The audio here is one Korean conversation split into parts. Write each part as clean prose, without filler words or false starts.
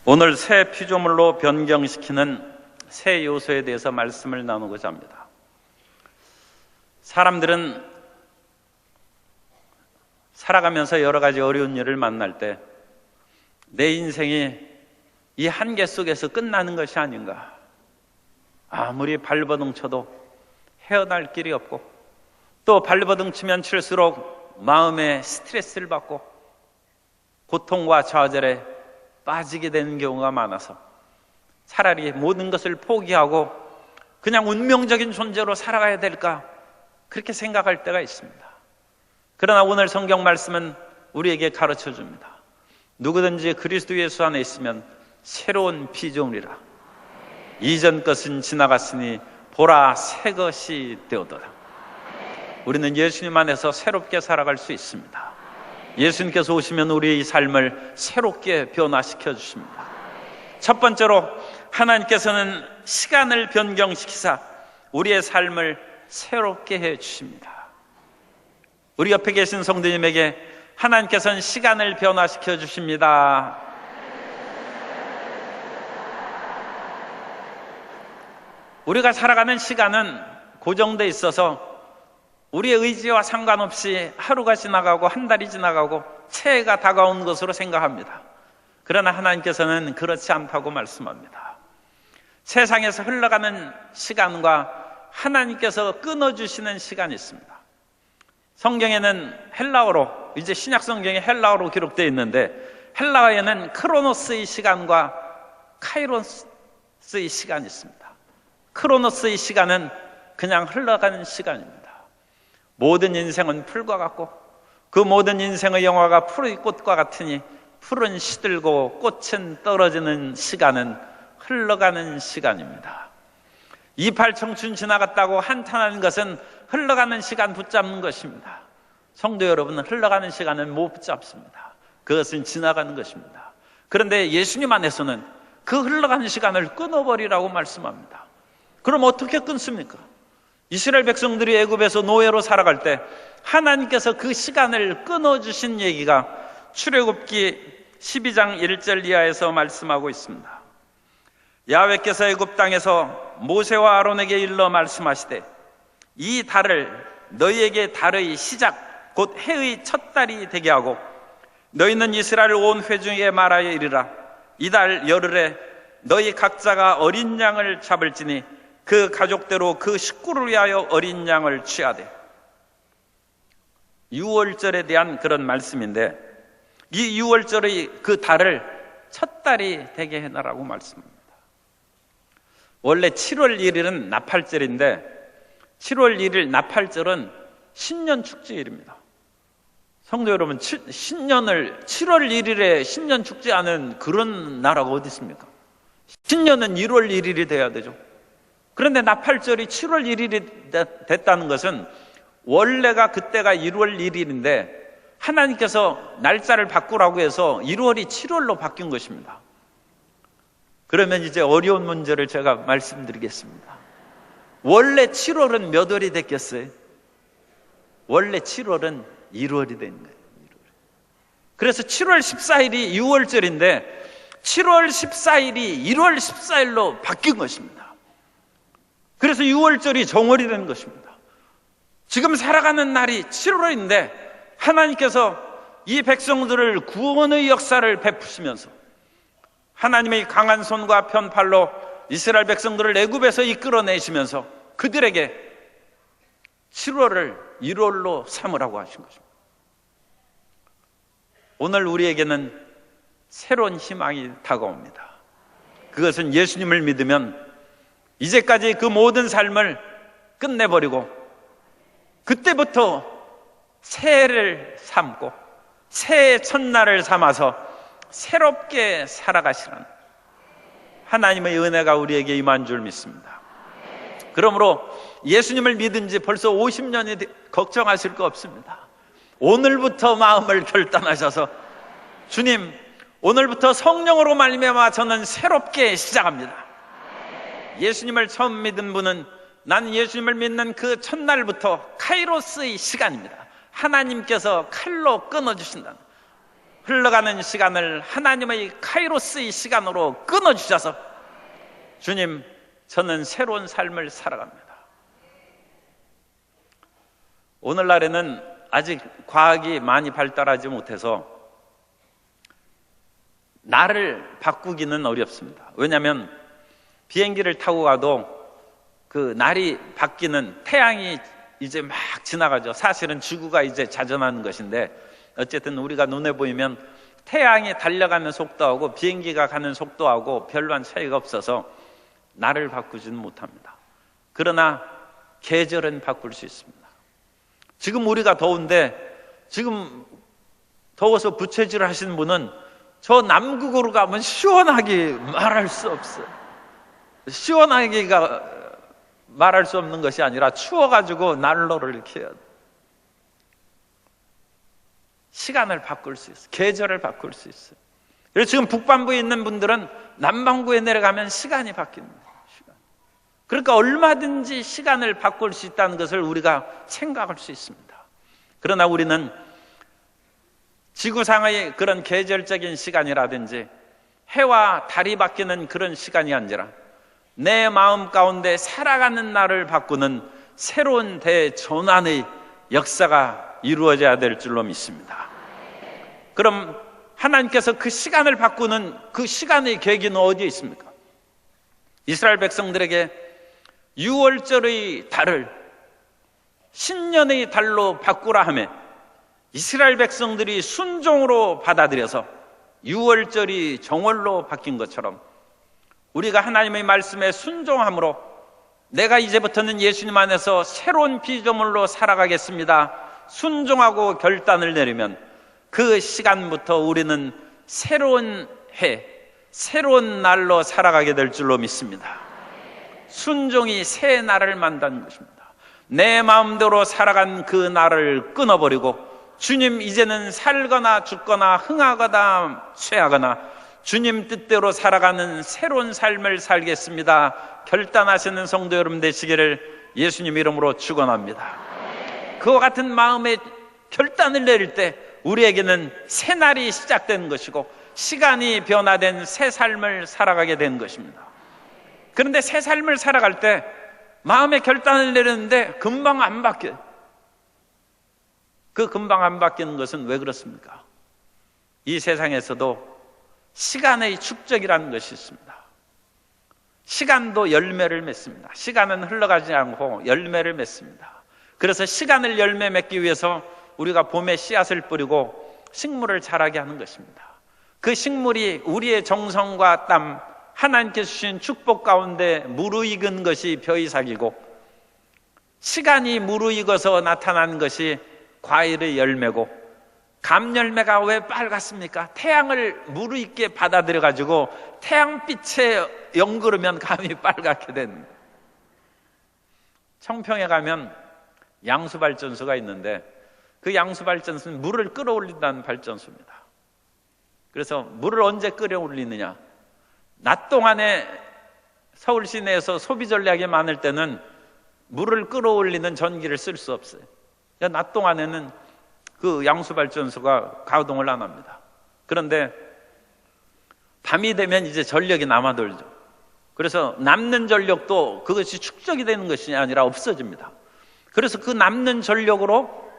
오늘 새 피조물로 변경시키는 새 요소에 대해서 말씀을 나누고자 합니다. 사람들은 살아가면서 여러 가지 어려운 일을 만날 때 내 인생이 이 한계 속에서 끝나는 것이 아닌가, 아무리 발버둥 쳐도 헤어날 길이 없고, 또 발버둥 치면 칠수록 마음에 스트레스를 받고 고통과 좌절에 빠지게 되는 경우가 많아서 차라리 모든 것을 포기하고 그냥 운명적인 존재로 살아가야 될까, 그렇게 생각할 때가 있습니다. 그러나 오늘 성경 말씀은 우리에게 가르쳐 줍니다. 누구든지 그리스도 예수 안에 있으면 새로운 피조물이라. 이전 것은 지나갔으니 보라 새 것이 되었도다. 우리는 예수님 안에서 새롭게 살아갈 수 있습니다. 예수님께서 오시면 우리의 삶을 새롭게 변화시켜 주십니다. 첫 번째로 하나님께서는 시간을 변경시키사 우리의 삶을 새롭게 해 주십니다. 우리 옆에 계신 성도님에게 하나님께서는 시간을 변화시켜 주십니다. 우리가 살아가는 시간은 고정되어 있어서 우리의 의지와 상관없이 하루가 지나가고 한 달이 지나가고 새해가 다가온 것으로 생각합니다. 그러나 하나님께서는 그렇지 않다고 말씀합니다. 세상에서 흘러가는 시간과 하나님께서 끊어주시는 시간이 있습니다. 성경에는 헬라어로, 이제 신약 성경에 헬라어로 기록되어 있는데, 헬라어에는 크로노스의 시간과 카이로스의 시간이 있습니다. 크로노스의 시간은 그냥 흘러가는 시간입니다. 모든 인생은 풀과 같고 그 모든 인생의 영화가 푸르의 꽃과 같으니 풀은 시들고 꽃은 떨어지는 시간은 흘러가는 시간입니다. 28 청춘 지나갔다고 한탄하는 것은 흘러가는 시간 붙잡는 것입니다. 성도 여러분, 흘러가는 시간은 못 붙잡습니다. 그것은 지나가는 것입니다. 그런데 예수님 안에서는 그 흘러가는 시간을 끊어버리라고 말씀합니다. 그럼 어떻게 끊습니까? 이스라엘 백성들이 애굽에서 노예로 살아갈 때 하나님께서 그 시간을 끊어주신 얘기가 출애굽기 12장 1절 이하에서 말씀하고 있습니다. 야훼께서 애굽 땅에서 모세와 아론에게 일러 말씀하시되 이 달을 너희에게 달의 시작 곧 해의 첫 달이 되게 하고 너희는 이스라엘 온 회중에게 말하여 이르라. 이 달 열흘에 너희 각자가 어린 양을 잡을지니 그 가족대로 그 식구를 위하여 어린 양을 취하되. 유월절에 대한 그런 말씀인데, 이 유월절의 그 달을 첫 달이 되게 해놔라고 말씀합니다. 원래 7월 1일은 나팔절인데 7월 1일 나팔절은 신년 축제일입니다. 성도 여러분, 신년을 7월 1일에 신년 축제하는 그런 나라가 어디 있습니까? 신년은 1월 1일이 돼야 되죠. 그런데 나팔절이 7월 1일이 됐다는 것은 원래가 그때가 1월 1일인데 하나님께서 날짜를 바꾸라고 해서 1월이 7월로 바뀐 것입니다. 그러면 이제 어려운 문제를 제가 말씀드리겠습니다. 원래 7월은 몇 월이 됐겠어요? 원래 7월은 1월이 된 거예요. 1월. 그래서 7월 14일이 6월절인데 7월 14일이 1월 14일로 바뀐 것입니다. 그래서 6월절이 정월이 된 것입니다. 지금 살아가는 날이 7월인데 하나님께서 이 백성들을 구원의 역사를 베푸시면서 하나님의 강한 손과 편팔로 이스라엘 백성들을 애굽에서 이끌어내시면서 그들에게 7월을 1월로 삼으라고 하신 것입니다. 오늘 우리에게는 새로운 희망이 다가옵니다. 그것은 예수님을 믿으면 이제까지 그 모든 삶을 끝내버리고 그때부터 새해를 삼고 새해 첫날을 삼아서 새롭게 살아가시라는 하나님의 은혜가 우리에게 임한 줄 믿습니다. 그러므로 예수님을 믿은 지 벌써 50년이 걱정하실 거 없습니다. 오늘부터 마음을 결단하셔서 주님, 오늘부터 성령으로 말미암아 저는 새롭게 시작합니다. 예수님을 처음 믿은 분은 난 예수님을 믿는 그 첫날부터 카이로스의 시간입니다. 하나님께서 칼로 끊어주신다는, 흘러가는 시간을 하나님의 카이로스의 시간으로 끊어주셔서 주님, 저는 새로운 삶을 살아갑니다. 오늘날에는 아직 과학이 많이 발달하지 못해서 날을 바꾸기는 어렵습니다. 왜냐하면 비행기를 타고 가도 그 날이 바뀌는, 태양이 이제 막 지나가죠. 사실은 지구가 이제 자전하는 것인데 어쨌든 우리가 눈에 보이면 태양이 달려가는 속도하고 비행기가 가는 속도하고 별반 차이가 없어서 날을 바꾸지는 못합니다. 그러나 계절은 바꿀 수 있습니다. 지금 우리가 더운데, 지금 더워서 부채질 하시는 분은 저 남극으로 가면 시원하게 말할 수 없어요. 시원하기가 말할 수 없는 것이 아니라 추워가지고 난로를 켜야 돼. 시간을 바꿀 수 있어요. 계절을 바꿀 수 있어요. 그래서 지금 북반부에 있는 분들은 남반구에 내려가면 시간이 바뀝니다. 그러니까 얼마든지 시간을 바꿀 수 있다는 것을 우리가 생각할 수 있습니다. 그러나 우리는 지구상의 그런 계절적인 시간이라든지 해와 달이 바뀌는 그런 시간이 아니라 내 마음 가운데 살아가는 날을 바꾸는 새로운 대전환의 역사가 이루어져야 될 줄로 믿습니다. 그럼 하나님께서 그 시간을 바꾸는 그 시간의 계기는 어디에 있습니까? 이스라엘 백성들에게 6월절의 달을 신년의 달로 바꾸라 하며 이스라엘 백성들이 순종으로 받아들여서 6월절이 정월로 바뀐 것처럼 우리가 하나님의 말씀에 순종함으로 내가 이제부터는 예수님 안에서 새로운 피조물로 살아가겠습니다, 순종하고 결단을 내리면 그 시간부터 우리는 새로운 해, 새로운 날로 살아가게 될 줄로 믿습니다. 순종이 새 날을 만드는 것입니다. 내 마음대로 살아간 그 날을 끊어버리고 주님, 이제는 살거나 죽거나 흥하거나 쇠하거나 주님 뜻대로 살아가는 새로운 삶을 살겠습니다, 결단하시는 성도 여러분 되시기를 예수님 이름으로 축원합니다. 그와 같은 마음의 결단을 내릴 때 우리에게는 새 날이 시작되는 것이고 시간이 변화된 새 삶을 살아가게 되는 것입니다. 그런데 새 삶을 살아갈 때 마음의 결단을 내렸는데 금방 안 바뀌어요. 그 금방 안 바뀌는 것은 왜 그렇습니까? 이 세상에서도 시간의 축적이라는 것이 있습니다. 시간도 열매를 맺습니다. 시간은 흘러가지 않고 열매를 맺습니다. 그래서 시간을 열매 맺기 위해서 우리가 봄에 씨앗을 뿌리고 식물을 자라게 하는 것입니다. 그 식물이 우리의 정성과 땀, 하나님께서 주신 축복 가운데 무르익은 것이 벼이삭이고 시간이 무르익어서 나타난 것이 과일의 열매고, 감열매가 왜 빨갛습니까? 태양을 무르익게 받아들여가지고 태양빛에 연그르면 감이 빨갛게 됩니다. 청평에 가면 양수발전소가 있는데 그 양수발전소는 물을 끌어올린다는 발전소입니다. 그래서 물을 언제 끌어올리느냐? 낮 동안에 서울 시내에서 소비 전략이 많을 때는 물을 끌어올리는 전기를 쓸 수 없어요. 낮 동안에는 그 양수발전소가 가동을 안 합니다. 그런데 밤이 되면 이제 전력이 남아돌죠. 그래서 남는 전력도 그것이 축적이 되는 것이 아니라 없어집니다. 그래서 그 남는 전력으로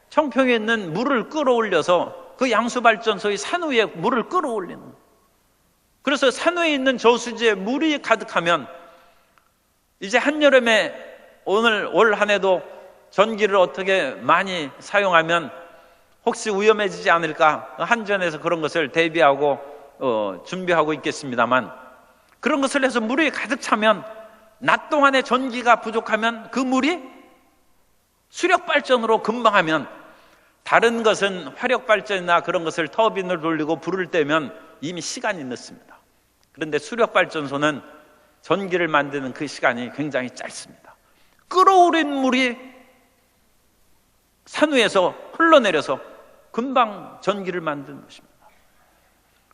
청평에 있는 물을 끌어올려서 그 양수발전소의 산 위에 물을 끌어올리는 거예요. 그래서 산 위에 있는 저수지에 물이 가득하면 이제 한여름에 올 한 해도 전기를 어떻게 많이 사용하면 혹시 위험해지지 않을까 한전에서 그런 것을 대비하고 준비하고 있겠습니다만, 그런 것을 해서 물이 가득 차면 낮 동안에 전기가 부족하면 그 물이 수력발전으로 금방 하면, 다른 것은 화력발전이나 그런 것을 터빈을 돌리고 불을 떼면 이미 시간이 늦습니다. 그런데 수력발전소는 전기를 만드는 그 시간이 굉장히 짧습니다. 끌어올린 물이 산 위에서 흘러내려서 금방 전기를 만드는 것입니다.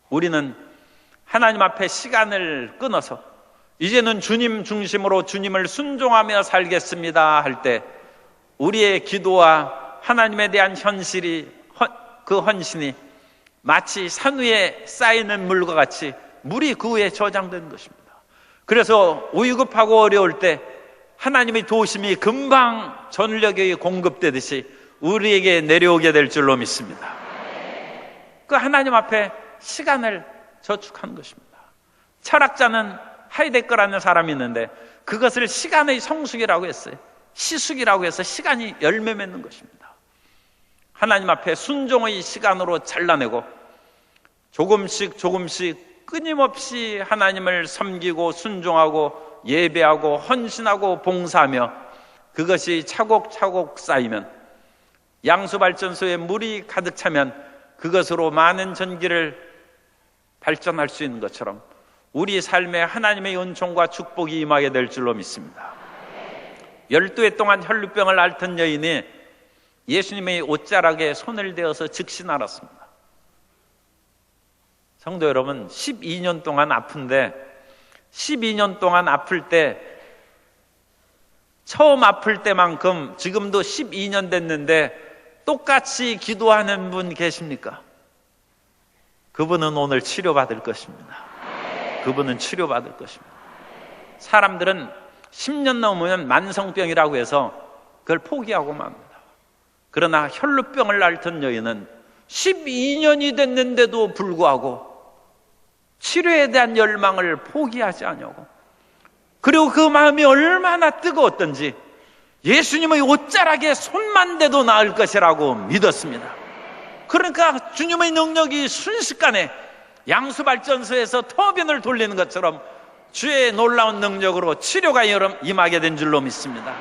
우리는 하나님 앞에 시간을 끊어서 이제는 주님 중심으로 주님을 순종하며 살겠습니다 할 때 우리의 기도와 하나님에 대한 현실이, 그 헌신이 마치 산 위에 쌓이는 물과 같이 물이 그 위에 저장된 것입니다. 그래서 위급하고 어려울 때 하나님의 도우심이 금방 전력이 공급되듯이 우리에게 내려오게 될 줄로 믿습니다. 그 하나님 앞에 시간을 저축한 것입니다. 철학자는 하이데거라는 사람이 있는데 그것을 시간의 성숙이라고 했어요. 시숙이라고 해서 시간이 열매 맺는 것입니다. 하나님 앞에 순종의 시간으로 잘라내고 조금씩 끊임없이 하나님을 섬기고 순종하고 예배하고 헌신하고 봉사하며 그것이 차곡차곡 쌓이면 양수발전소에 물이 가득 차면 그것으로 많은 전기를 발전할 수 있는 것처럼 우리 삶에 하나님의 은총과 축복이 임하게 될 줄로 믿습니다. 12해 동안 혈루병을 앓던 여인이 예수님의 옷자락에 손을 대어서 즉시 나았습니다. 성도 여러분, 12년 동안 아픈데 12년 동안 아플 때 처음 아플 때만큼 지금도 12년 됐는데 똑같이 기도하는 분 계십니까? 그분은 오늘 치료받을 것입니다. 그분은 치료받을 것입니다. 사람들은 10년 넘으면 만성병이라고 해서 그걸 포기하고 맙니다. 그러나 혈루병을 앓던 여인은 12년이 됐는데도 불구하고 치료에 대한 열망을 포기하지 않냐고. 그리고 그 마음이 얼마나 뜨거웠던지 예수님의 옷자락에 손만 대도 나을 것이라고 믿었습니다. 그러니까 주님의 능력이 순식간에 양수발전소에서 터빈을 돌리는 것처럼 주의 놀라운 능력으로 치료가 임하게 된 줄로 믿습니다.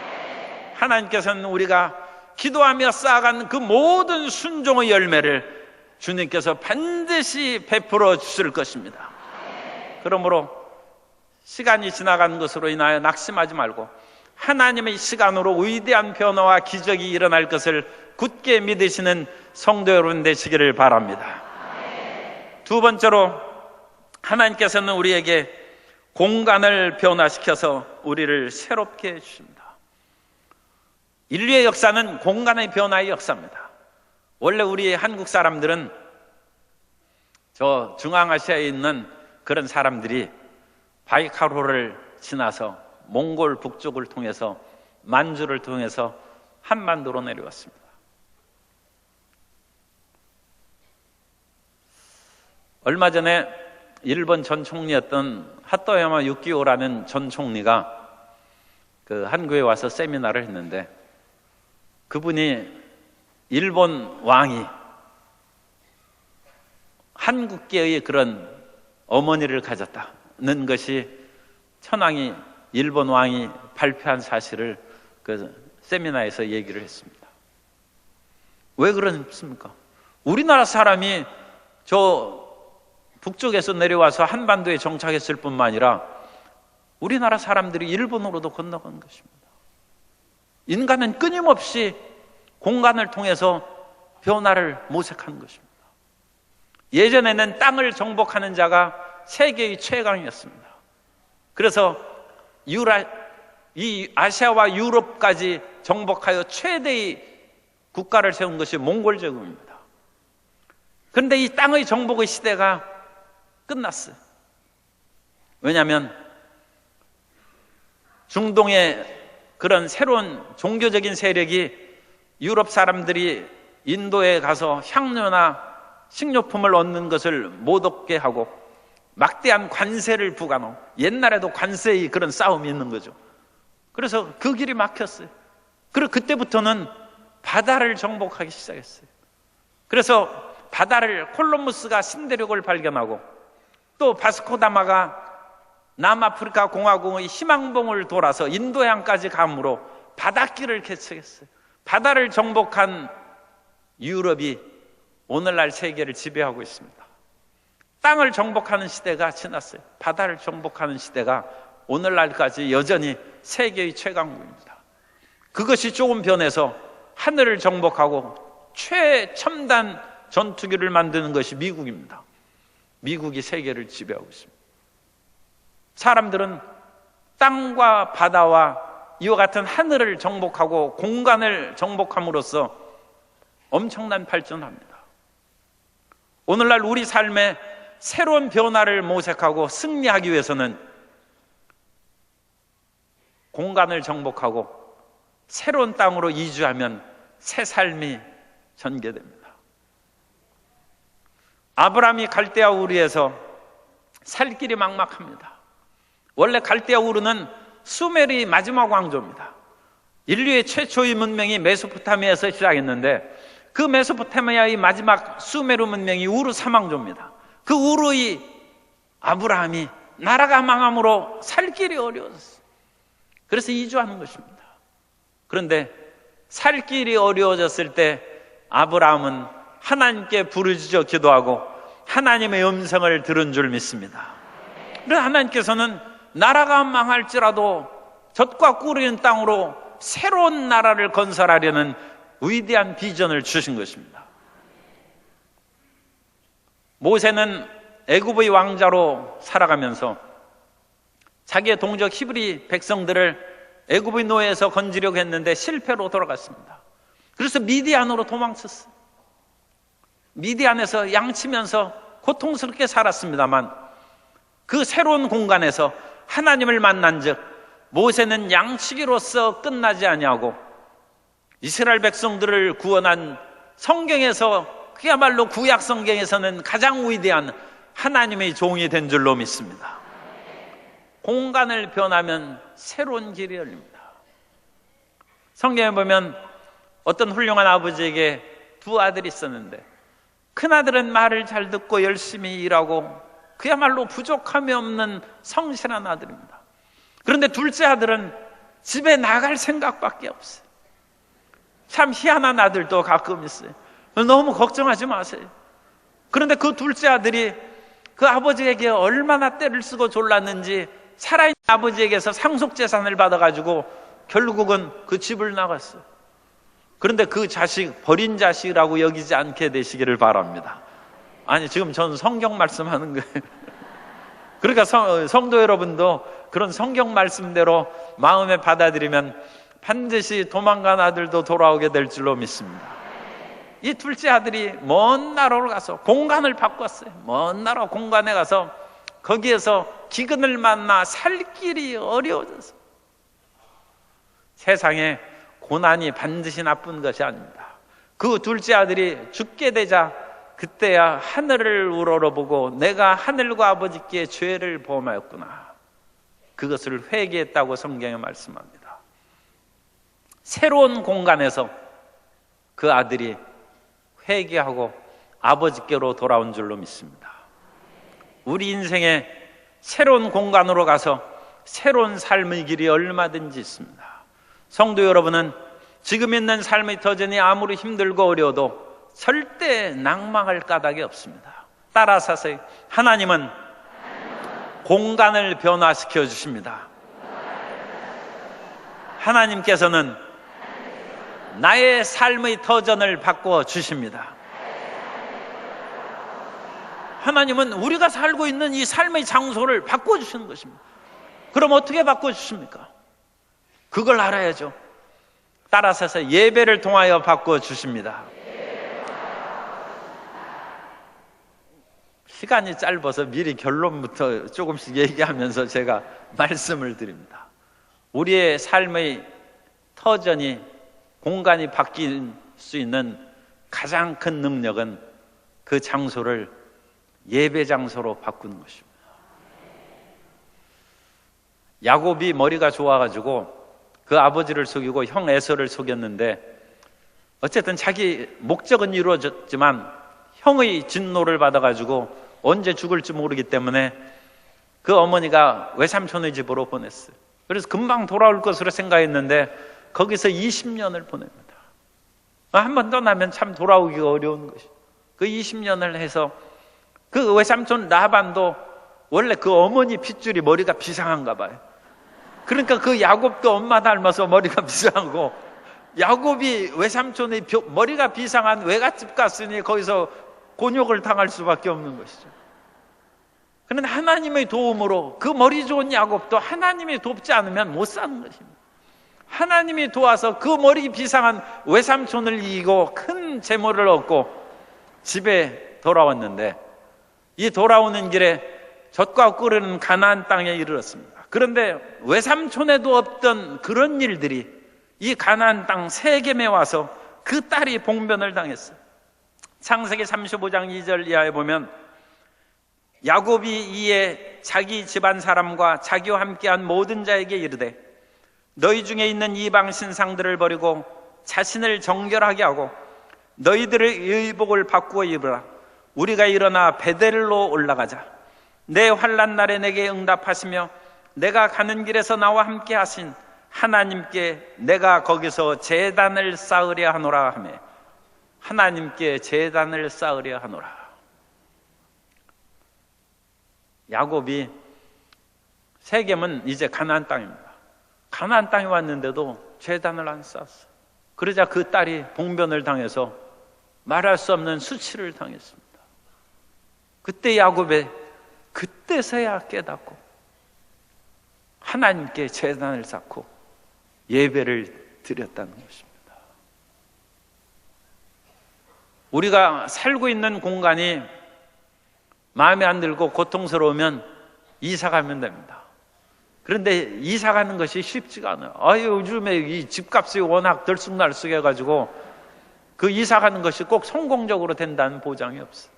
하나님께서는 우리가 기도하며 쌓아간 그 모든 순종의 열매를 주님께서 반드시 베풀어 주실 것입니다. 그러므로 시간이 지나간 것으로 인하여 낙심하지 말고 하나님의 시간으로 위대한 변화와 기적이 일어날 것을 굳게 믿으시는 성도 여러분 되시기를 바랍니다. 두 번째로 하나님께서는 우리에게 공간을 변화시켜서 우리를 새롭게 해주십니다. 인류의 역사는 공간의 변화의 역사입니다. 원래 우리 한국 사람들은 저 중앙아시아에 있는 그런 사람들이 바이칼호를 지나서 몽골 북쪽을 통해서 만주를 통해서 한반도로 내려왔습니다. 얼마 전에 일본 전 총리였던 하토야마 유키오라는 전 총리가 그 한국에 와서 세미나를 했는데 그분이 일본 왕이 한국계의 그런 어머니를 가졌다는 것이 천황이 일본 왕이 발표한 사실을 그 세미나에서 얘기를 했습니다. 왜 그렇습니까? 우리나라 사람이 저 북쪽에서 내려와서 한반도에 정착했을 뿐만 아니라 우리나라 사람들이 일본으로도 건너간 것입니다. 인간은 끊임없이 공간을 통해서 변화를 모색하는 것입니다. 예전에는 땅을 정복하는 자가 세계의 최강이었습니다. 그래서 이 아시아와 유럽까지 정복하여 최대의 국가를 세운 것이 몽골 제국입니다. 그런데 이 땅의 정복의 시대가 끝났어요. 왜냐하면 중동의 그런 새로운 종교적인 세력이 유럽 사람들이 인도에 가서 향료나 식료품을 얻는 것을 못 얻게 하고 막대한 관세를 부과하고, 옛날에도 관세의 그런 싸움이 있는 거죠. 그래서 그 길이 막혔어요. 그리고 그때부터는 바다를 정복하기 시작했어요. 그래서 바다를 콜럼버스가 신대륙을 발견하고 또 바스코다마가 남아프리카 공화국의 희망봉을 돌아서 인도양까지 감으로 바닷길을 개척했어요. 바다를 정복한 유럽이 오늘날 세계를 지배하고 있습니다. 땅을 정복하는 시대가 지났어요. 바다를 정복하는 시대가 오늘날까지 여전히 세계의 최강국입니다. 그것이 조금 변해서 하늘을 정복하고 최첨단 전투기를 만드는 것이 미국입니다. 미국이 세계를 지배하고 있습니다. 사람들은 땅과 바다와 이와 같은 하늘을 정복하고 공간을 정복함으로써 엄청난 발전을 합니다. 오늘날 우리 삶에 새로운 변화를 모색하고 승리하기 위해서는 공간을 정복하고 새로운 땅으로 이주하면 새 삶이 전개됩니다. 아브라함이 갈대아 우르에서 살 길이 막막합니다. 원래 갈대아 우르는 수메르의 마지막 왕조입니다. 인류의 최초의 문명이 메소포타미아에서 시작했는데 그 메소포타미아의 마지막 수메르 문명이 우르 사망조입니다. 그 우르의 아브라함이 나라가 망함으로 살 길이 어려워졌어요. 그래서 이주하는 것입니다. 그런데 살 길이 어려워졌을 때 아브라함은 하나님께 부르짖어 기도하고 하나님의 음성을 들은 줄 믿습니다. 그래서 하나님께서는 나라가 망할지라도 젖과 꿀이 땅으로 새로운 나라를 건설하려는 위대한 비전을 주신 것입니다. 모세는 애굽의 왕자로 살아가면서 자기의 동족 히브리 백성들을 애굽의 노예에서 건지려고 했는데 실패로 돌아갔습니다. 그래서 미디안으로 도망쳤어요. 미디안에서 양치면서 고통스럽게 살았습니다만 그 새로운 공간에서 하나님을 만난 즉 모세는 양치기로서 끝나지 아니하고 이스라엘 백성들을 구원한 성경에서 그야말로 구약 성경에서는 가장 위대한 하나님의 종이 된 줄로 믿습니다. 공간을 변하면 새로운 길이 열립니다. 성경에 보면 어떤 훌륭한 아버지에게 두 아들이 있었는데 큰아들은 말을 잘 듣고 열심히 일하고 그야말로 부족함이 없는 성실한 아들입니다. 그런데 둘째 아들은 집에 나갈 생각밖에 없어요. 참 희한한 아들도 가끔 있어요. 너무 걱정하지 마세요. 그런데 그 둘째 아들이 그 아버지에게 얼마나 때를 쓰고 졸랐는지 살아있는 아버지에게서 상속재산을 받아가지고 결국은 그 집을 나갔어요. 그런데 그 자식 버린 자식이라고 여기지 않게 되시기를 바랍니다. 아니 지금 전 성경 말씀하는 거예요. 그러니까 성도 여러분도 그런 성경 말씀대로 마음에 받아들이면 반드시 도망간 아들도 돌아오게 될 줄로 믿습니다. 이 둘째 아들이 먼 나라로 가서 공간을 바꿨어요. 먼 나라 공간에 가서 거기에서 기근을 만나 살 길이 어려워져서 세상에 고난이 반드시 나쁜 것이 아닙니다. 그 둘째 아들이 죽게 되자 그때야 하늘을 우러러보고 내가 하늘과 아버지께 죄를 범하였구나. 그것을 회개했다고 성경에 말씀합니다. 새로운 공간에서 그 아들이 회개하고 아버지께로 돌아온 줄로 믿습니다. 우리 인생에 새로운 공간으로 가서 새로운 삶의 길이 얼마든지 있습니다. 성도 여러분은 지금 있는 삶의 터전이 아무리 힘들고 어려워도 절대 낭망할 까닭이 없습니다. 따라서세요. 하나님은 공간을 변화시켜 주십니다. 하나님께서는 나의 삶의 터전을 바꿔 주십니다. 하나님은 우리가 살고 있는 이 삶의 장소를 바꿔주시는 것입니다. 그럼 어떻게 바꿔주십니까? 그걸 알아야죠. 따라서 예배를 통하여 바꿔주십니다. 시간이 짧아서 미리 결론부터 조금씩 얘기하면서 제가 말씀을 드립니다. 우리의 삶의 터전이 공간이 바뀔 수 있는 가장 큰 능력은 그 장소를 예배 장소로 바꾸는 것입니다. 야곱이 머리가 좋아가지고 그 아버지를 속이고 형 에서를 속였는데 어쨌든 자기 목적은 이루어졌지만 형의 진노를 받아가지고 언제 죽을지 모르기 때문에 그 어머니가 외삼촌의 집으로 보냈어요. 그래서 금방 돌아올 것으로 생각했는데 거기서 20년을 보냅니다. 한 번 떠나면 참 돌아오기가 어려운 것이죠. 그 20년을 해서 그 외삼촌 라반도 원래 그 어머니 핏줄이 머리가 비상한가 봐요. 그러니까 그 야곱도 엄마 닮아서 머리가 비상하고 야곱이 외삼촌의 머리가 비상한 외갓집 갔으니 거기서 곤욕을 당할 수밖에 없는 것이죠. 그런데 하나님의 도움으로 그 머리 좋은 야곱도 하나님이 돕지 않으면 못 사는 것입니다. 하나님이 도와서 그 머리 비상한 외삼촌을 이기고 큰 재물을 얻고 집에 돌아왔는데 이 돌아오는 길에 젖과 꿀은 가나안 땅에 이르렀습니다. 그런데 외삼촌에도 없던 그런 일들이 이 가나안 땅 세겜에 와서 그 딸이 봉변을 당했어요. 창세기 35장 2절 이하에 보면 야곱이 이에 자기 집안 사람과 자기와 함께한 모든 자에게 이르되 너희 중에 있는 이방 신상들을 버리고 자신을 정결하게 하고 너희들의 의복을 바꾸어 입으라. 우리가 일어나 베델로 올라가자. 내 환난 날에 내게 응답하시며 내가 가는 길에서 나와 함께 하신 하나님께 내가 거기서 제단을 쌓으려 하노라 하며 하나님께 제단을 쌓으려 하노라. 야곱이 세겜은 이제 가나안 땅입니다. 가나안 땅에 왔는데도 제단을 안 쌓았어요. 그러자 그 딸이 봉변을 당해서 말할 수 없는 수치를 당했습니다. 그때 야곱이 그때서야 깨닫고 하나님께 제단을 쌓고 예배를 드렸다는 것입니다. 우리가 살고 있는 공간이 마음에 안 들고 고통스러우면 이사 가면 됩니다. 그런데 이사 가는 것이 쉽지가 않아요. 요즘에 이 집값이 워낙 들쑥날쑥 해가지고 그 이사 가는 것이 꼭 성공적으로 된다는 보장이 없어요.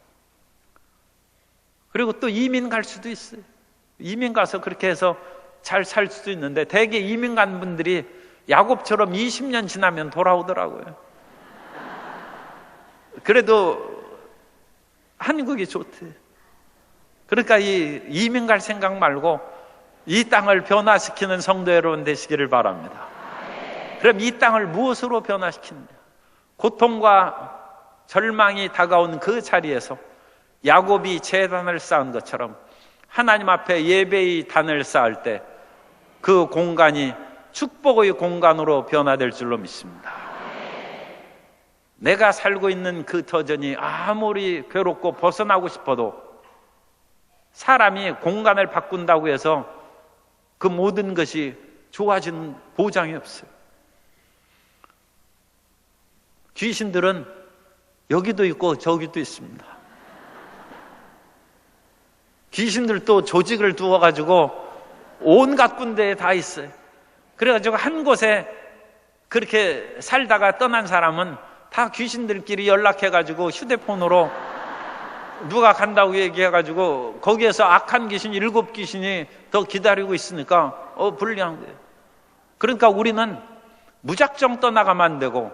그리고 또 이민 갈 수도 있어요. 이민 가서 그렇게 해서 잘 살 수도 있는데 대개 이민 간 분들이 야곱처럼 20년 지나면 돌아오더라고요. 그래도 한국이 좋대. 그러니까 이 이민 갈 생각 말고 이 땅을 변화시키는 성도 여러분 되시기를 바랍니다. 그럼 이 땅을 무엇으로 변화시키느냐? 고통과 절망이 다가온 그 자리에서 야곱이 제단을 쌓은 것처럼 하나님 앞에 예배의 단을 쌓을 때 그 공간이 축복의 공간으로 변화될 줄로 믿습니다. 내가 살고 있는 그 터전이 아무리 괴롭고 벗어나고 싶어도 사람이 공간을 바꾼다고 해서 그 모든 것이 좋아지는 보장이 없어요. 귀신들은 여기도 있고 저기도 있습니다. 귀신들도 조직을 두어가지고 온갖 군데에 다 있어요. 그래가지고 한 곳에 그렇게 살다가 떠난 사람은 다 귀신들끼리 연락해가지고 휴대폰으로 누가 간다고 얘기해가지고 거기에서 악한 귀신 7귀신이 더 기다리고 있으니까 불리한 거예요. 그러니까 우리는 무작정 떠나가면 안 되고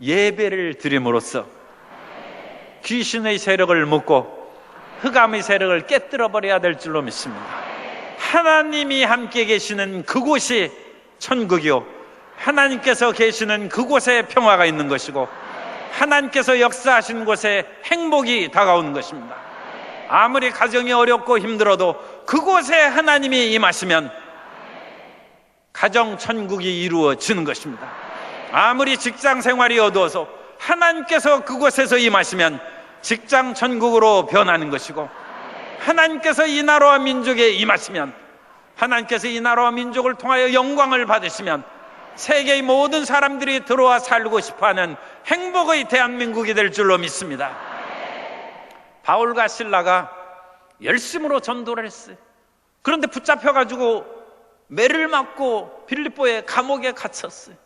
예배를 드림으로써 귀신의 세력을 묶고 흑암의 세력을 깨뜨려 버려야 될 줄로 믿습니다. 하나님이 함께 계시는 그곳이 천국이요 하나님께서 계시는 그곳에 평화가 있는 것이고 하나님께서 역사하신 곳에 행복이 다가오는 것입니다. 아무리 가정이 어렵고 힘들어도 그곳에 하나님이 임하시면 가정 천국이 이루어지는 것입니다. 아무리 직장 생활이 어두워서 하나님께서 그곳에서 임하시면 직장 천국으로 변하는 것이고 하나님께서 이 나라와 민족에 임하시면 하나님께서 이 나라와 민족을 통하여 영광을 받으시면 세계의 모든 사람들이 들어와 살고 싶어하는 행복의 대한민국이 될 줄로 믿습니다. 바울과 실라가 열심으로 전도를 했어요. 그런데 붙잡혀가지고 매를 맞고 빌립보의 감옥에 갇혔어요.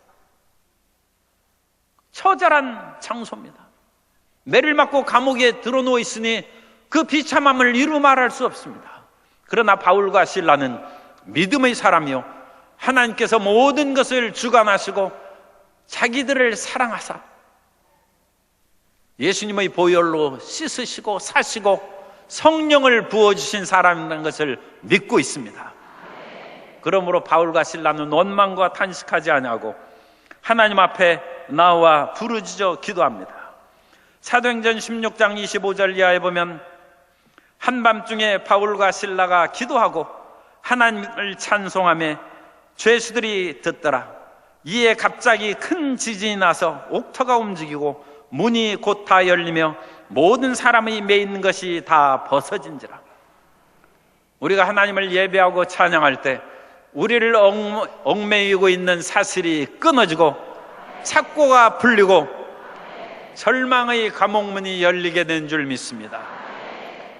처절한 장소입니다. 매를 맞고 감옥에 들어누워 있으니 그 비참함을 이루 말할 수 없습니다. 그러나 바울과 실라는 믿음의 사람이요 하나님께서 모든 것을 주관하시고 자기들을 사랑하사 예수님의 보혈로 씻으시고 사시고 성령을 부어주신 사람이라는 것을 믿고 있습니다. 그러므로 바울과 실라는 원망과 탄식하지 아니하고 하나님 앞에 나와 부르짖어 기도합니다. 사도행전 16장 25절 이하에 보면 한밤중에 바울과 실라가 기도하고 하나님을 찬송하며 죄수들이 듣더라. 이에 갑자기 큰 지진이 나서 옥터가 움직이고 문이 곧 다 열리며 모든 사람이 매이는 것이 다 벗어진지라. 우리가 하나님을 예배하고 찬양할 때 우리를 얽매이고 있는 사슬이 끊어지고 착고가 풀리고 절망의 감옥문이 열리게 된 줄 믿습니다.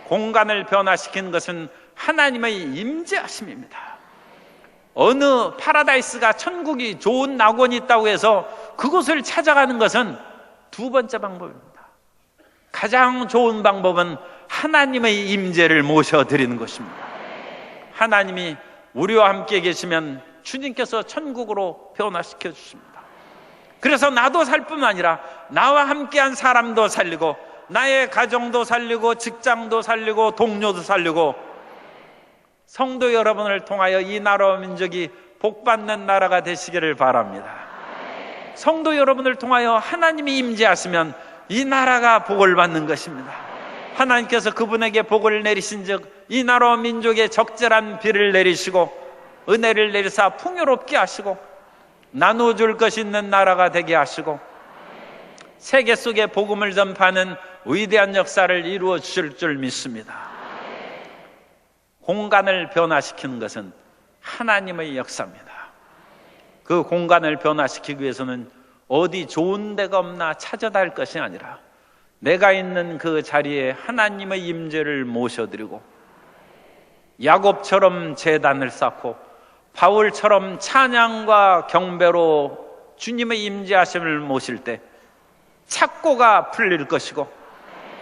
공간을 변화시킨 것은 하나님의 임재하심입니다. 어느 파라다이스가, 천국이 좋은 낙원이 있다고 해서 그곳을 찾아가는 것은 두 번째 방법입니다. 가장 좋은 방법은 하나님의 임재를 모셔드리는 것입니다. 하나님이 우리와 함께 계시면 주님께서 천국으로 변화시켜 주십니다. 그래서 나도 살 뿐만 아니라 나와 함께한 사람도 살리고, 나의 가정도 살리고, 직장도 살리고, 동료도 살리고, 성도 여러분을 통하여 이 나라와 민족이 복받는 나라가 되시기를 바랍니다. 성도 여러분을 통하여 하나님이 임재하시면 이 나라가 복을 받는 것입니다. 하나님께서 그분에게 복을 내리신 즉 이 나라와 민족에 적절한 비를 내리시고 은혜를 내리사 풍요롭게 하시고 나눠줄 것이 있는 나라가 되게 하시고 세계 속에 복음을 전파하는 위대한 역사를 이루어 주실 줄 믿습니다. 공간을 변화시키는 것은 하나님의 역사입니다. 그 공간을 변화시키기 위해서는 어디 좋은 데가 없나 찾아다 할 것이 아니라 내가 있는 그 자리에 하나님의 임재를 모셔드리고, 야곱처럼 제단을 쌓고 바울처럼 찬양과 경배로 주님의 임재하심을 모실 때 착고가 풀릴 것이고,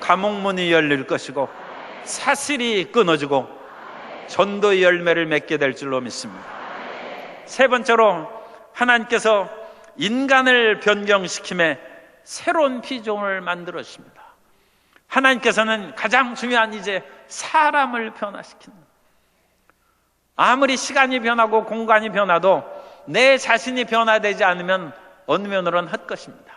감옥문이 열릴 것이고, 사슬이 끊어지고 전도의 열매를 맺게 될 줄로 믿습니다. 세 번째로, 하나님께서 인간을 변경시킴에 새로운 피조물을 만들어 주십니다. 하나님께서는 가장 중요한 이제 사람을 변화시키는, 아무리 시간이 변하고 공간이 변화도 내 자신이 변화되지 않으면 어느 면으로는 헛것입니다.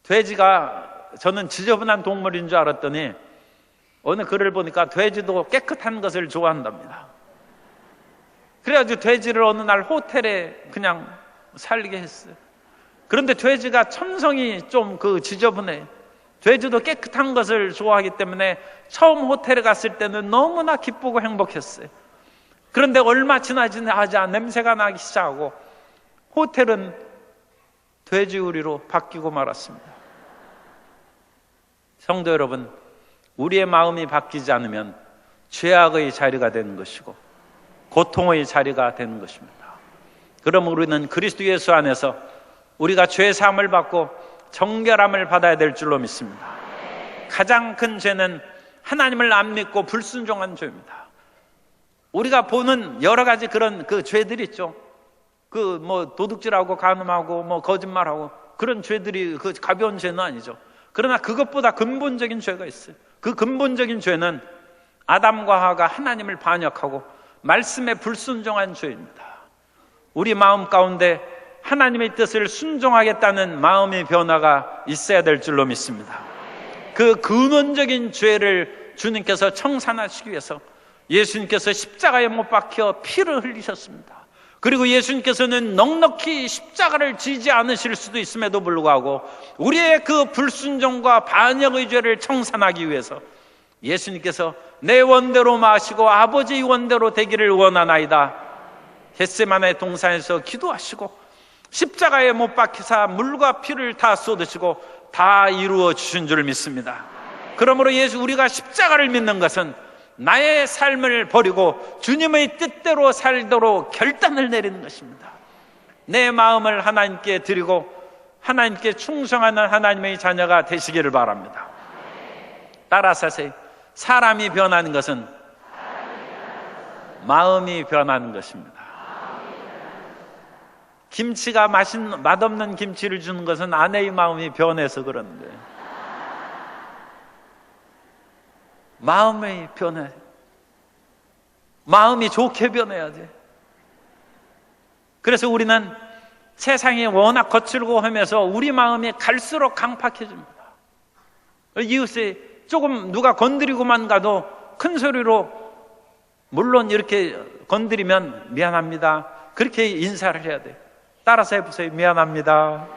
돼지가, 저는 지저분한 동물인 줄 알았더니 어느 글을 보니까 돼지도 깨끗한 것을 좋아한답니다. 그래가지고 돼지를 어느 날 호텔에 그냥 살게 했어요. 그런데 돼지가 천성이 좀 지저분해. 돼지도 깨끗한 것을 좋아하기 때문에 처음 호텔에 갔을 때는 너무나 기쁘고 행복했어요. 그런데 얼마 지나지 않아 냄새가 나기 시작하고 호텔은 돼지우리로 바뀌고 말았습니다. 성도 여러분, 우리의 마음이 바뀌지 않으면 죄악의 자리가 되는 것이고 고통의 자리가 되는 것입니다. 그럼 우리는 그리스도 예수 안에서 우리가 죄 사함을 받고 정결함을 받아야 될 줄로 믿습니다. 가장 큰 죄는 하나님을 안 믿고 불순종한 죄입니다. 우리가 보는 여러 가지 그런 죄들이 있죠. 도둑질하고 간음하고 거짓말하고 그런 죄들이 가벼운 죄는 아니죠. 그러나 그것보다 근본적인 죄가 있어요. 그 근본적인 죄는 아담과 하와가 하나님을 반역하고 말씀에 불순종한 죄입니다. 우리 마음 가운데 하나님의 뜻을 순종하겠다는 마음의 변화가 있어야 될 줄로 믿습니다. 그 근원적인 죄를 주님께서 청산하시기 위해서 예수님께서 십자가에 못 박혀 피를 흘리셨습니다. 그리고 예수님께서는 넉넉히 십자가를 지지 않으실 수도 있음에도 불구하고 우리의 그 불순종과 반역의 죄를 청산하기 위해서 예수님께서 내 원대로 마시고 아버지의 원대로 되기를 원하나이다, 겟세마네 동산에서 기도하시고 십자가에 못 박히사 물과 피를 다 쏟으시고 다 이루어 주신 줄 믿습니다. 그러므로 우리가 십자가를 믿는 것은 나의 삶을 버리고 주님의 뜻대로 살도록 결단을 내리는 것입니다. 내 마음을 하나님께 드리고 하나님께 충성하는 하나님의 자녀가 되시기를 바랍니다. 따라서 하세요. 사람이 변하는 것은 마음이 변하는 것입니다. 김치가 맛없는 김치를 주는 것은 아내의 마음이 변해서 그러는 거예요. 마음이 변해. 마음이 좋게 변해야 돼. 그래서 우리는 세상이 워낙 거칠고 하면서 우리 마음이 갈수록 강팍해집니다. 이웃에 조금 누가 건드리고만 가도 큰 소리로, 물론 이렇게 건드리면 미안합니다, 그렇게 인사를 해야 돼. 따라서 해보세요. 미안합니다.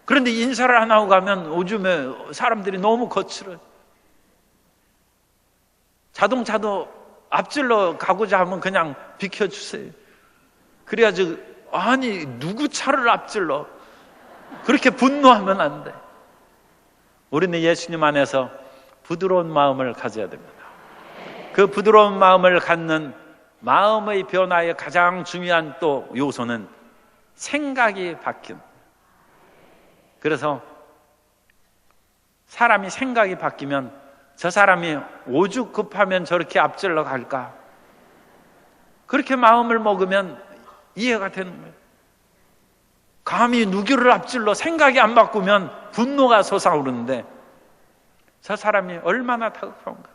그런데 인사를 안 하고 가면 요즘에 사람들이 너무 거칠어요. 자동차도 앞질러 가고자 하면 그냥 비켜주세요. 그래야지 아니 누구 차를 앞질러? 그렇게 분노하면 안 돼. 우리는 예수님 안에서 부드러운 마음을 가져야 됩니다. 그 부드러운 마음을 갖는 마음의 변화의 가장 중요한 또 요소는 생각이 바뀌는. 그래서 사람이 생각이 바뀌면 저 사람이 오죽 급하면 저렇게 앞질러 갈까? 그렇게 마음을 먹으면 이해가 되는 거예요. 감히 누구를 앞질러 생각이 안 바꾸면 분노가 솟아오르는데 저 사람이 얼마나 다급한가.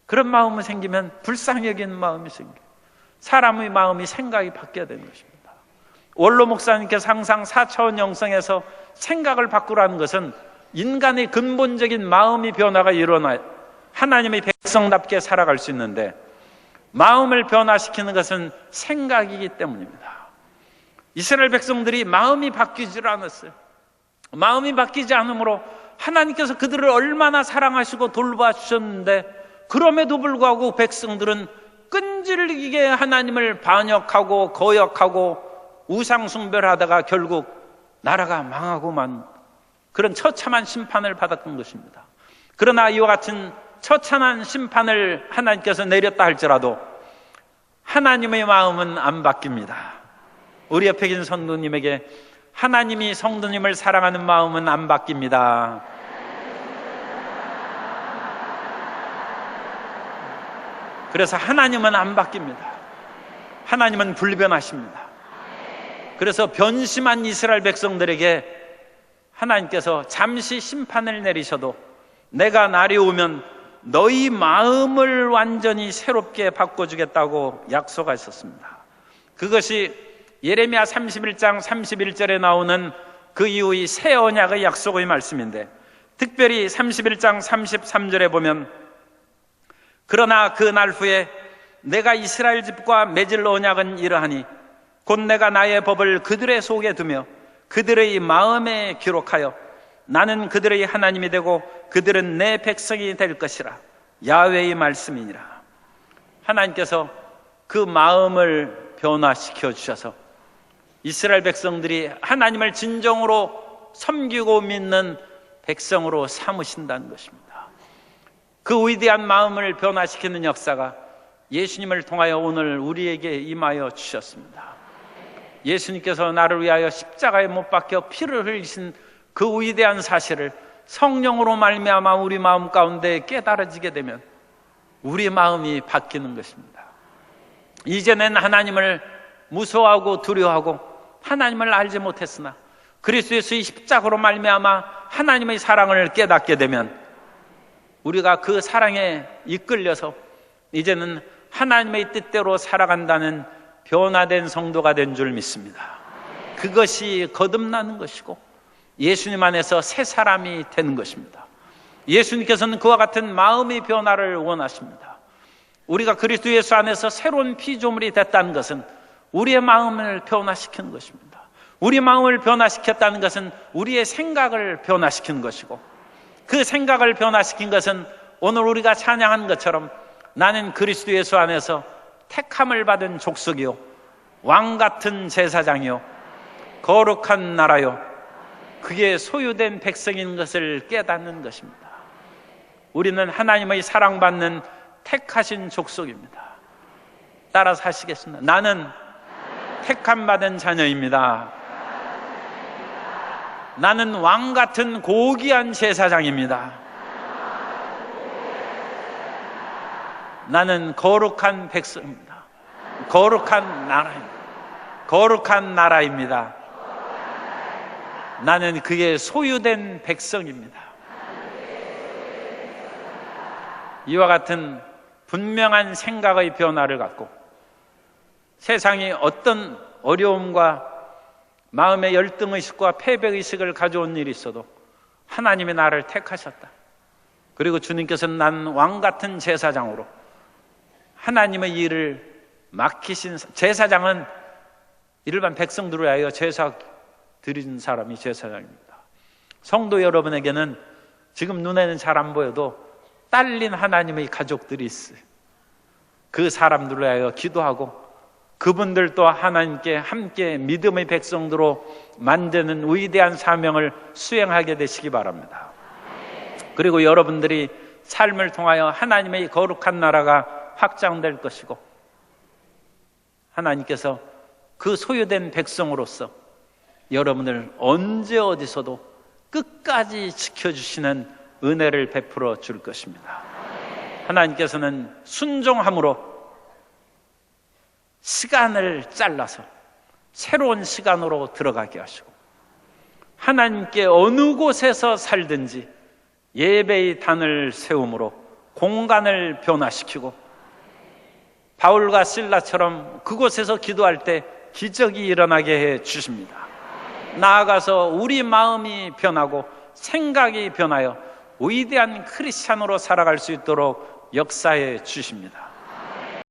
그런 마음이 생기면 불쌍히 여기는 마음이 생겨요. 사람의 마음이 생각이 바뀌어야 되는 것입니다. 원로 목사님께서 항상 4차원 영성에서 생각을 바꾸라는 것은 인간의 근본적인 마음의 변화가 일어나야 하나님의 백성답게 살아갈 수 있는데, 마음을 변화시키는 것은 생각이기 때문입니다. 이스라엘 백성들이 마음이 바뀌질 않았어요. 마음이 바뀌지 않으므로 하나님께서 그들을 얼마나 사랑하시고 돌봐주셨는데, 그럼에도 불구하고 백성들은 끈질기게 하나님을 반역하고 거역하고 우상숭배하다가 결국 나라가 망하고만 그런 처참한 심판을 받았던 것입니다. 그러나 이와 같은 처참한 심판을 하나님께서 내렸다 할지라도 하나님의 마음은 안 바뀝니다. 우리 옆에 계신 성도님에게 하나님이 성도님을 사랑하는 마음은 안 바뀝니다. 그래서 하나님은 안 바뀝니다. 하나님은 불변하십니다. 그래서 변심한 이스라엘 백성들에게 하나님께서 잠시 심판을 내리셔도 내가 날이 오면 너희 마음을 완전히 새롭게 바꿔주겠다고 약속하셨습니다. 그것이 예레미야 31장 31절에 나오는 그 이후의 새 언약의 약속의 말씀인데, 특별히 31장 33절에 보면 그러나 그 날 후에 내가 이스라엘 집과 맺을 언약은 이러하니 곧 내가 나의 법을 그들의 속에 두며 그들의 마음에 기록하여 나는 그들의 하나님이 되고 그들은 내 백성이 될 것이라. 야훼의 말씀이니라. 하나님께서 그 마음을 변화시켜 주셔서 이스라엘 백성들이 하나님을 진정으로 섬기고 믿는 백성으로 삼으신다는 것입니다. 그 위대한 마음을 변화시키는 역사가 예수님을 통하여 오늘 우리에게 임하여 주셨습니다. 예수님께서 나를 위하여 십자가에 못 박혀 피를 흘리신 그 위대한 사실을 성령으로 말미암아 우리 마음 가운데 깨달아지게 되면 우리 마음이 바뀌는 것입니다. 이전엔 하나님을 무서워하고 두려워하고 하나님을 알지 못했으나 그리스도 예수의 십자가로 말미암아 하나님의 사랑을 깨닫게 되면 우리가 그 사랑에 이끌려서 이제는 하나님의 뜻대로 살아간다는 변화된 성도가 된 줄 믿습니다. 그것이 거듭나는 것이고 예수님 안에서 새 사람이 되는 것입니다. 예수님께서는 그와 같은 마음의 변화를 원하십니다. 우리가 그리스도 예수 안에서 새로운 피조물이 됐다는 것은 우리의 마음을 변화시키는 것입니다. 우리 마음을 변화시켰다는 것은 우리의 생각을 변화시키는 것이고, 그 생각을 변화시킨 것은 오늘 우리가 찬양한 것처럼 나는 그리스도 예수 안에서 택함을 받은 족속이요 왕같은 제사장이요 거룩한 나라요 그게 소유된 백성인 것을 깨닫는 것입니다. 우리는 하나님의 사랑받는 택하신 족속입니다. 따라서 하시겠습니다. 나는 택함받은 자녀입니다. 나는 왕같은 고귀한 제사장입니다. 나는 거룩한 백성입니다. 거룩한 나라입니다. 거룩한 나라입니다. 나는 그의 소유된 백성입니다. 이와 같은 분명한 생각의 변화를 갖고 세상이 어떤 어려움과 마음의 열등의식과 패배의식을 가져온 일이 있어도 하나님이 나를 택하셨다. 그리고 주님께서는 난 왕같은 제사장으로 하나님의 일을 맡기신, 제사장은 일반 백성들을 위하여 제사 드리는 사람이 제사장입니다. 성도 여러분에게는 지금 눈에는 잘 안 보여도 딸린 하나님의 가족들이 있어요. 그 사람들을 위하여 기도하고 그분들도 하나님께 함께 믿음의 백성들로 만드는 위대한 사명을 수행하게 되시기 바랍니다. 그리고 여러분들이 삶을 통하여 하나님의 거룩한 나라가 확장될 것이고, 하나님께서 그 소유된 백성으로서 여러분을 언제 어디서도 끝까지 지켜주시는 은혜를 베풀어 줄 것입니다. 하나님께서는 순종함으로 시간을 잘라서 새로운 시간으로 들어가게 하시고, 하나님께 어느 곳에서 살든지 예배의 단을 세움으로 공간을 변화시키고, 바울과 실라처럼 그곳에서 기도할 때 기적이 일어나게 해 주십니다. 나아가서 우리 마음이 변하고 생각이 변하여 위대한 크리스찬으로 살아갈 수 있도록 역사해 주십니다.